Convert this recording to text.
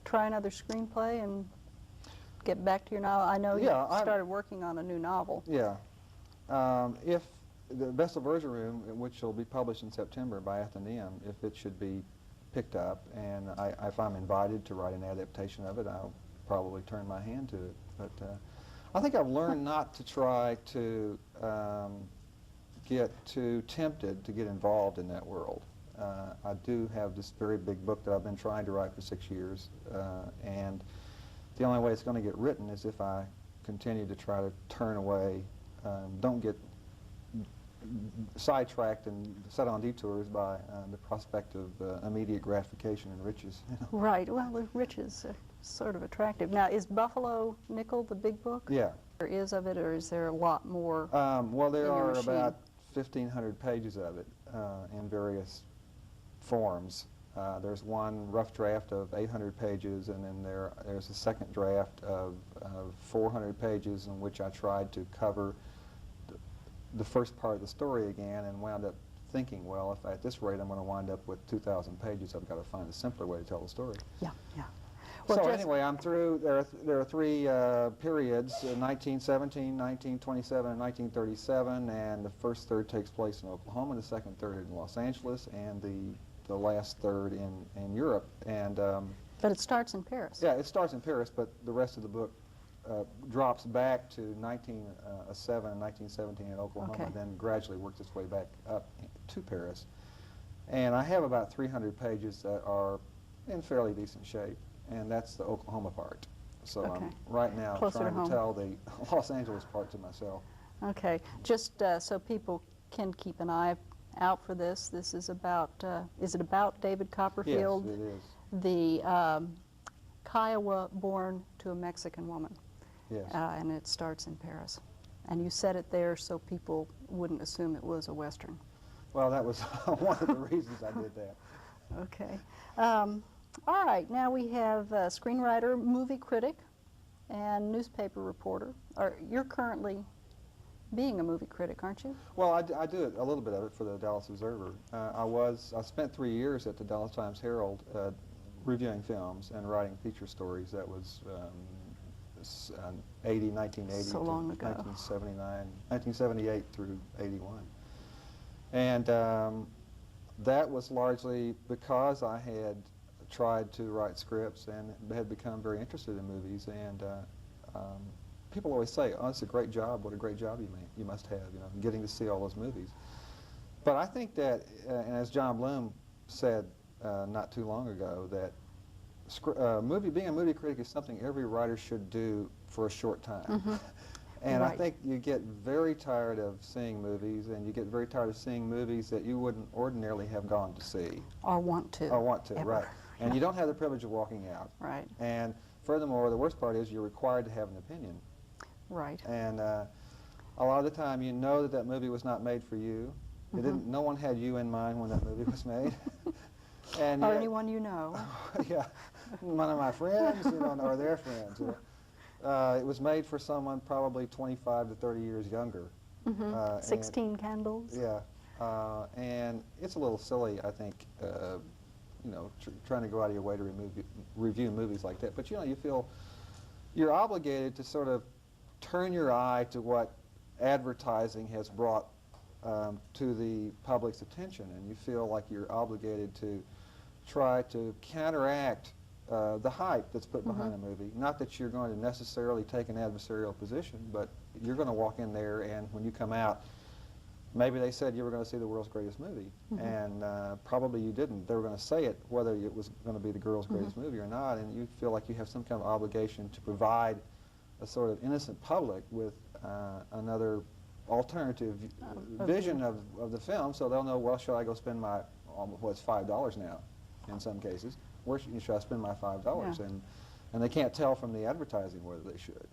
try another screenplay and get back to your novel? I know you started working on a new novel. Yeah. If the Vestal Virgin Room, which will be published in September by Athenaeum, if it should be picked up, and if I'm invited to write an adaptation of it, I'll probably turn my hand to it. But I think I've learned not to try to get too tempted to get involved in that world. I do have this very big book that I've been trying to write for 6 years, and the only way it's going to get written is if I continue to try to turn away, don't get sidetracked and set on detours by the prospect of immediate gratification and riches. You know? Right. Well, the riches are sort of attractive. Now, is Buffalo Nickel the big book? Yeah. There is of it, or is there a lot more? Well, there are about 1,500 pages of it in various forms. There's one rough draft of 800 pages, and then there's a second draft of 400 pages in which I tried to cover the first part of the story again, and wound up thinking, well, if at this rate I'm going to wind up with 2,000 pages, I've got to find a simpler way to tell the story. Yeah, yeah. Well, so anyway, I'm through. There are three periods: 1917, 1927, and 1937. And the first third takes place in Oklahoma, the second third in Los Angeles, and the last third in Europe. And but it starts in Paris. Yeah, it starts in Paris, but the rest of the book drops back to 1907 and 1917 in Oklahoma, and then gradually works its way back up to Paris. And I have about 300 pages that are in fairly decent shape, and that's the Oklahoma part. So I'm right now trying to tell the Los Angeles part to myself. Okay, just so people can keep an eye out for this. This is about, is it about David Copperfield? Yes, it is. The Kiowa born to a Mexican woman. Yes. And it starts in Paris. And you set it there so people wouldn't assume it was a Western. Well, that was one of the reasons I did that. Okay. All right, now we have screenwriter, movie critic, and newspaper reporter. You're currently being a movie critic, aren't you? Well, I do a little bit of it for the Dallas Observer. I spent 3 years at the Dallas Times-Herald reviewing films and writing feature stories. That was 1980 so long ago. 1978 through 81. And that was largely because I had tried to write scripts and had become very interested in movies. And people always say, "Oh, it's a great job. What a great job you must have, you know, getting to see all those movies." But I think that, and as John Bloom said not too long ago, that being a movie critic is something every writer should do for a short time. Mm-hmm. And I think you get very tired of seeing movies, and you get very tired of seeing movies that you wouldn't ordinarily have gone to see. Or want to. Or want to, ever. right. And you don't have the privilege of walking out. Right. And furthermore, the worst part is you're required to have an opinion. Right. And a lot of the time you know that that movie was not made for you. It didn't, no one had you in mind when that movie was made. And or anyone you know. Yeah, one of my friends, you know, or their friends. It was made for someone probably 25 to 30 years younger. 16 Candles. Yeah, and it's a little silly, I think, you know, trying to go out of your way to review movies like that. But, you know, you feel you're obligated to sort of turn your eye to what advertising has brought to the public's attention, and you feel like you're obligated to try to counteract the hype that's put behind a movie. Not that you're going to necessarily take an adversarial position, but you're going to walk in there, and when you come out, maybe they said you were going to see the world's greatest movie, and probably you didn't. They were going to say it, whether it was going to be the world's greatest movie or not, and you feel like you have some kind of obligation to provide a sort of innocent public with another alternative vision of the film, so they'll know, well, should I go spend my, what's $5 now in some cases, where should I spend my $5? And they can't tell from the advertising whether they should.